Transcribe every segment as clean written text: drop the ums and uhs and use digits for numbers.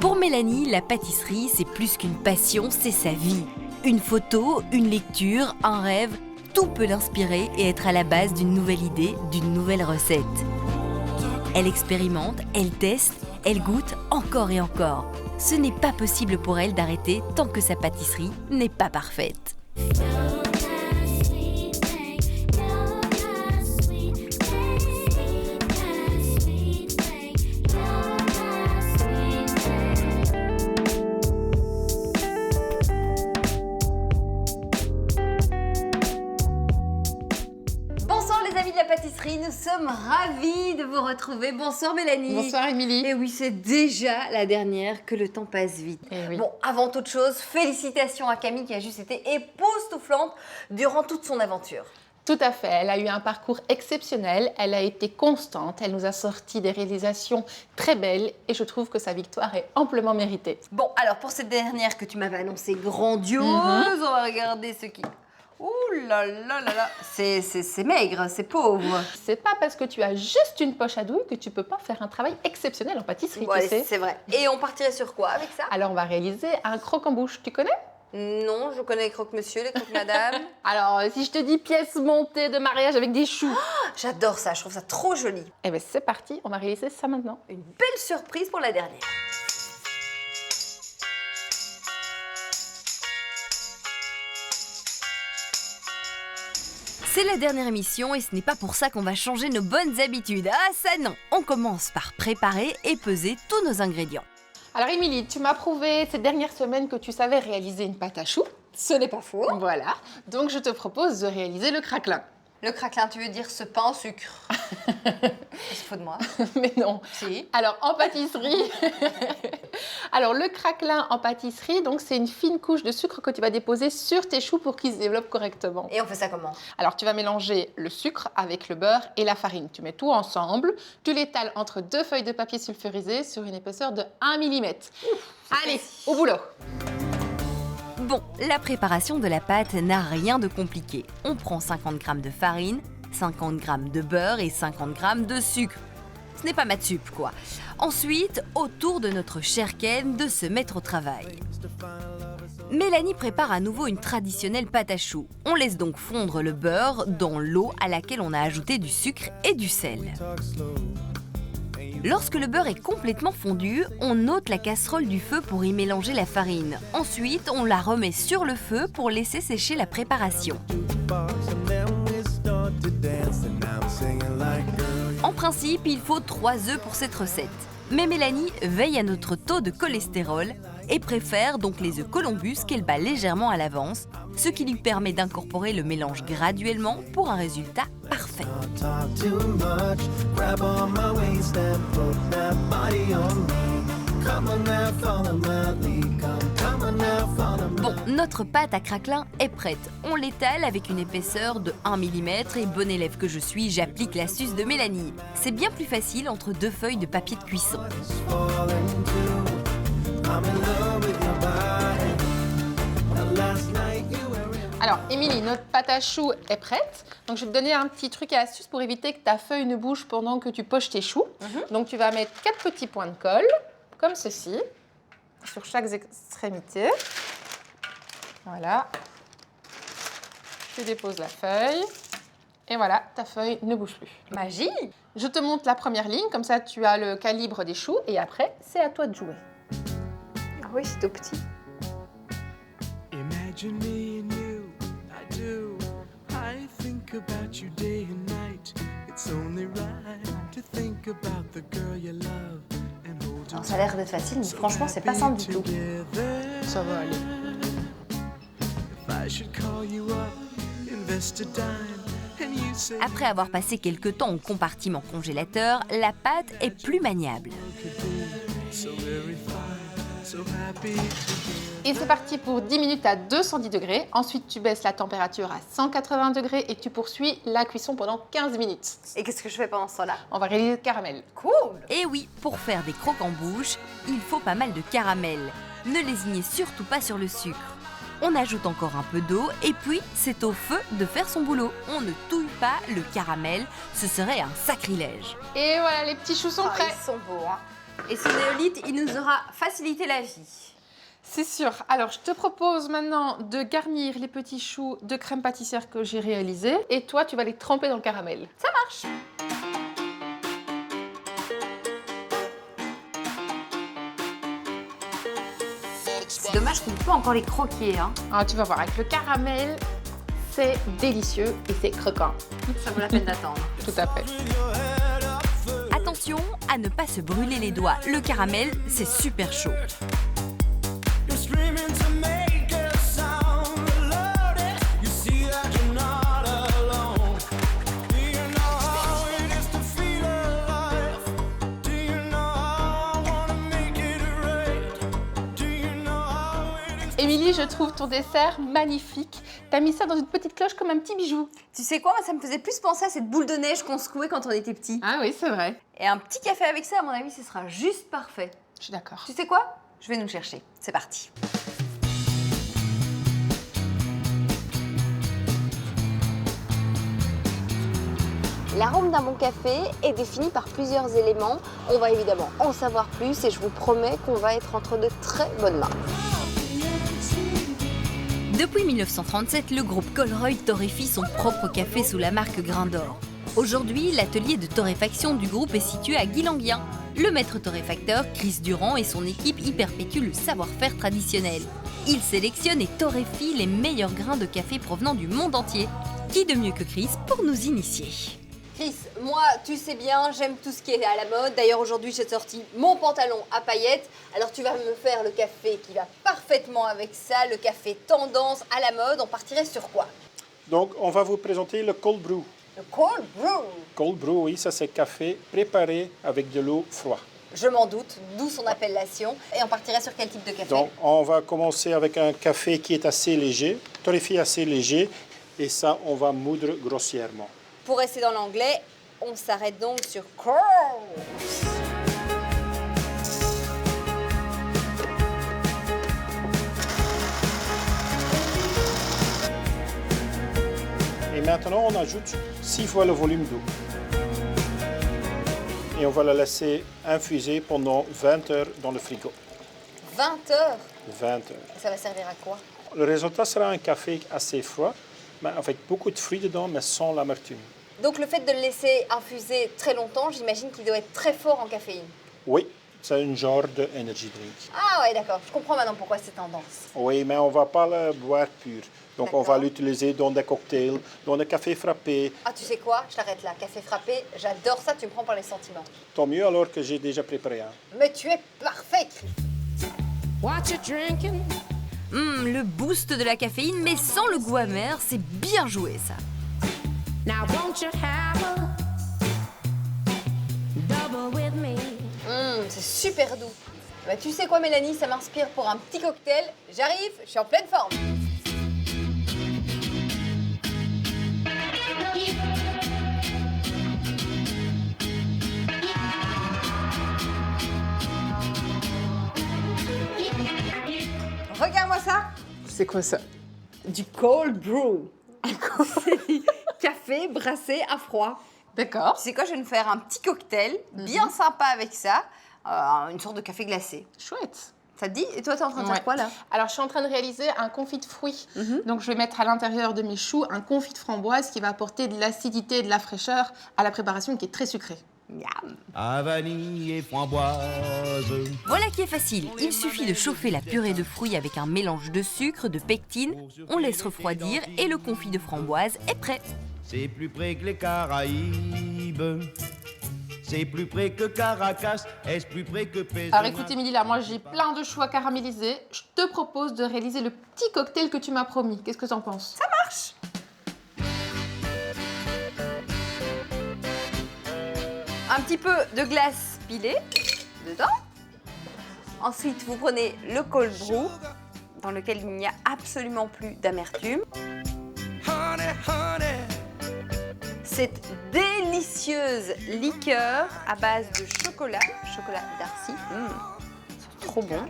Pour Mélanie, la pâtisserie, c'est plus qu'une passion, c'est sa vie. Une photo, une lecture, un rêve, tout peut l'inspirer et être à la base d'une nouvelle idée, d'une nouvelle recette. Elle expérimente, elle teste, elle goûte encore et encore. Ce n'est pas possible pour elle d'arrêter tant que sa pâtisserie n'est pas parfaite. Pâtisserie, nous sommes ravis de vous retrouver. Bonsoir Mélanie. Bonsoir Émilie. Et oui, c'est déjà la dernière, que le temps passe vite. Oui. Bon, avant toute chose, félicitations à Camille qui a juste été époustouflante durant toute son aventure. Tout à fait, elle a eu un parcours exceptionnel, elle a été constante, elle nous a sorti des réalisations très belles et je trouve que sa victoire est amplement méritée. Bon, alors pour cette dernière que tu m'avais annoncée grandiose, on va regarder ce qui... Ouh là là là là, c'est maigre, c'est pauvre. C'est pas parce que tu as juste une poche à douille que tu peux pas faire un travail exceptionnel en pâtisserie, bon, tu sais. C'est vrai. Et on partirait sur quoi avec ça? Alors on va réaliser un croque-en-bouche, tu connais? Non, je connais les croque-monsieur, les croque-madame. Alors si je te dis pièce montée de mariage avec des choux. Oh, j'adore ça, je trouve ça trop joli. Eh bien c'est parti, on va réaliser ça maintenant. Une belle surprise pour la dernière. C'est la dernière émission et ce n'est pas pour ça qu'on va changer nos bonnes habitudes. Ah ça non, on commence par préparer et peser tous nos ingrédients. Alors Émilie, tu m'as prouvé ces dernières semaines que tu savais réaliser une pâte à choux. Ce n'est pas faux. Voilà, donc je te propose de réaliser le craquelin. Le craquelin, tu veux dire ce pain au sucre? C'est faux de moi. Mais non. Si. Alors en pâtisserie, alors le craquelin en pâtisserie, donc c'est une fine couche de sucre que tu vas déposer sur tes choux pour qu'ils se développent correctement. Et on fait ça comment? Alors tu vas mélanger le sucre avec le beurre et la farine. Tu mets tout ensemble, tu l'étales entre deux feuilles de papier sulfurisé sur une épaisseur de 1 mm. Allez, au boulot. Bon, la préparation de la pâte n'a rien de compliqué. On prend 50 g de farine, 50 g de beurre et 50 g de sucre. Ce n'est pas maths sup, quoi. Ensuite, au tour de notre chère Ken de se mettre au travail. Mélanie prépare à nouveau une traditionnelle pâte à choux. On laisse donc fondre le beurre dans l'eau à laquelle on a ajouté du sucre et du sel. Lorsque le beurre est complètement fondu, on ôte la casserole du feu pour y mélanger la farine. Ensuite, on la remet sur le feu pour laisser sécher la préparation. En principe, il faut 3 œufs pour cette recette. Mais Mélanie veille à notre taux de cholestérol et préfère donc les œufs Columbus qu'elle bat légèrement à l'avance, ce qui lui permet d'incorporer le mélange graduellement pour un résultat parfait. Bon, notre pâte à craquelin est prête. On l'étale avec une épaisseur de 1 mm et bon élève que je suis, j'applique l'astuce de Mélanie. C'est bien plus facile entre deux feuilles de papier de cuisson. Alors Émilie, notre pâte à choux est prête. Donc je vais te donner un petit truc et astuce pour éviter que ta feuille ne bouge pendant que tu poches tes choux. Donc tu vas mettre 4 petits points de colle, comme ceci, sur chaque extrémité. Voilà. Tu déposes la feuille. Et voilà, ta feuille ne bouge plus. Magie! Je te montre la première ligne, comme ça tu as le calibre des choux. Et après, c'est à toi de jouer. Ah oui, c'est tout petit. Imagine me and you, I do. I think about you day and night. It's only right to think about the girl you love and hold Alors, ça a l'air d'être facile, mais franchement, c'est pas simple du tout. Ça va aller. If I should call you up, invest a dime, and you say Après avoir passé quelques temps au compartiment congélateur, la pâte est plus maniable. so very fine, so happy together. Et c'est parti pour 10 minutes à 210 degrés. Ensuite, tu baisses la température à 180 degrés et tu poursuis la cuisson pendant 15 minutes. Et qu'est-ce que je fais pendant ce temps-là? On va réaliser le caramel. Cool! Et oui, pour faire des croques en bouche, il faut pas mal de caramel. Ne lésignez surtout pas sur le sucre. On ajoute encore un peu d'eau et puis c'est au feu de faire son boulot. On ne touille pas le caramel, ce serait un sacrilège. Et voilà, les petits choux sont prêts. Ils sont beaux, hein. Et ce néolithe, il nous aura facilité la vie. C'est sûr. Alors, je te propose maintenant de garnir les petits choux de crème pâtissière que j'ai réalisés. Et toi, tu vas les tremper dans le caramel. Ça marche. C'est dommage qu'on ne peut pas encore les croquer. Hein. Ah, tu vas voir, avec le caramel, c'est délicieux et c'est croquant. Ça vaut la peine d'attendre. Tout à fait. Attention à ne pas se brûler les doigts. Le caramel, c'est super chaud. You're screaming to make a sound loaded. You see that you're not alone. Do you know how it is to feel alive? Do you know how I wanna make it right? Do you know how it is? Émilie, je trouve ton dessert magnifique. T'as mis ça dans une petite cloche comme un petit bijou. Tu sais quoi, ça me faisait plus penser à cette boule de neige qu'on secouait quand on était petit. Ah oui, c'est vrai. Et un petit café avec ça, à mon avis, ce sera juste parfait. Je suis d'accord. Tu sais quoi? Je vais nous le chercher. C'est parti. L'arôme d'un bon café est défini par plusieurs éléments. On va évidemment en savoir plus et je vous promets qu'on va être entre de très bonnes mains. Depuis 1937, le groupe Colroy torréfie son propre café sous la marque Grain d'Or. Aujourd'hui, l'atelier de torréfaction du groupe est situé à Guilanguien. Le maître torréfacteur, Chris Durand, et son équipe y perpétuent le savoir-faire traditionnel. Ils sélectionnent et torréfient les meilleurs grains de café provenant du monde entier. Qui de mieux que Chris pour nous initier? Chris, moi, tu sais bien, j'aime tout ce qui est à la mode. D'ailleurs, aujourd'hui, j'ai sorti mon pantalon à paillettes. Alors, tu vas me faire le café qui va parfaitement avec ça, le café tendance à la mode. On partirait sur quoi? Donc, on va vous présenter le cold brew. Le cold brew. Cold brew, oui, ça c'est café préparé avec de l'eau froide. Je m'en doute, d'où son appellation. Et on partirait sur quel type de café? Donc, on va commencer avec un café qui est assez léger, torréfié assez léger, et ça, on va moudre grossièrement. Pour rester dans l'anglais, on s'arrête donc sur cold. Et maintenant, on ajoute 6 fois le volume d'eau. Et on va la laisser infuser pendant 20 heures dans le frigo. 20 heures. 20 heures. Ça va servir à quoi? Le résultat sera un café assez froid, mais avec beaucoup de fruits dedans, mais sans l'amertume. Donc le fait de le laisser infuser très longtemps, j'imagine qu'il doit être très fort en caféine. Oui, c'est un genre de energy drink. Ah ouais, d'accord. Je comprends maintenant pourquoi c'est tendance. Oui, mais on ne va pas le boire pur. Donc on va D'accord. l'utiliser dans des cocktails, dans des cafés frappés. Ah, tu sais quoi? Je t'arrête là. Café frappé, j'adore ça. Tu me prends par les sentiments. Tant mieux alors que j'ai déjà préparé un. Mais tu es parfait. What you drinking? Le boost de la caféine, mais sans le goût amer, c'est bien joué ça. Now won't you have a double with me? C'est super doux. Bah, tu sais quoi, Mélanie? Ça m'inspire pour un petit cocktail. J'arrive, je suis en pleine forme. Regarde-moi ça. C'est quoi ça? Du cold brew. C'est du café brassé à froid. D'accord. Tu sais quoi, je vais nous faire un petit cocktail bien sympa avec ça. Une sorte de café glacé. Chouette. Ça te dit? Et toi, t'es en train de Ouais. faire quoi là? Alors, je suis en train de réaliser un confit de fruits. Donc, je vais mettre à l'intérieur de mes choux un confit de framboise qui va apporter de l'acidité et de la fraîcheur à la préparation qui est très sucrée. Miam. À vanille et framboise. Voilà qui est facile. Il suffit de chauffer la purée de fruits avec un mélange de sucre, de pectine. On laisse refroidir et le confit de framboise est prêt. C'est plus près que les Caraïbes. C'est plus près que Caracas. Est-ce plus près que Pézenas? Alors, écoute, Émilie, là, moi, j'ai plein de choux à caraméliser. Je te propose de réaliser le petit cocktail que tu m'as promis. Qu'est-ce que t'en penses? Un petit peu de glace pilée dedans. Ensuite, vous prenez le cold brew, dans lequel il n'y a absolument plus d'amertume. Honey, honey. Cette délicieuse liqueur à base de chocolat Darcy. C'est trop bon.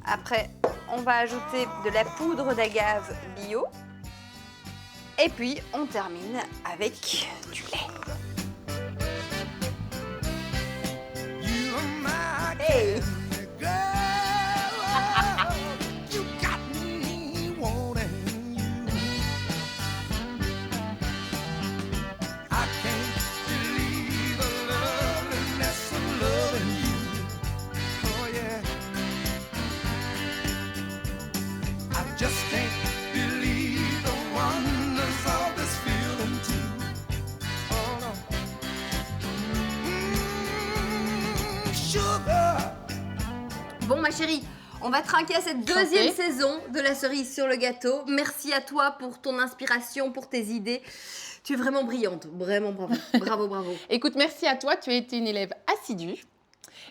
Après, on va ajouter de la poudre d'agave bio. Et puis, on termine avec du lait. Bon, ma chérie, on va trinquer à cette deuxième saison de la cerise sur le gâteau. Merci à toi pour ton inspiration, pour tes idées. Tu es vraiment brillante, vraiment bravo. Bravo, bravo. Écoute, merci à toi, tu as été une élève assidue.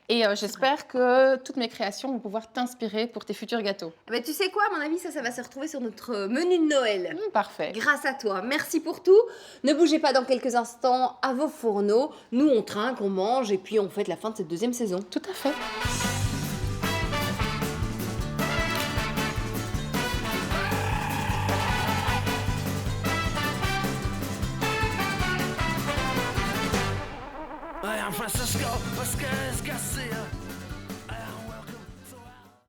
Et j'espère que toutes mes créations vont pouvoir t'inspirer pour tes futurs gâteaux. Mais tu sais quoi, à mon avis, ça va se retrouver sur notre menu de Noël. Parfait. Grâce à toi. Merci pour tout. Ne bougez pas dans quelques instants à vos fourneaux. Nous, on trinque, on mange et puis on fête la fin de cette deuxième saison. Tout à fait. San Francisco, Oscar Garcia.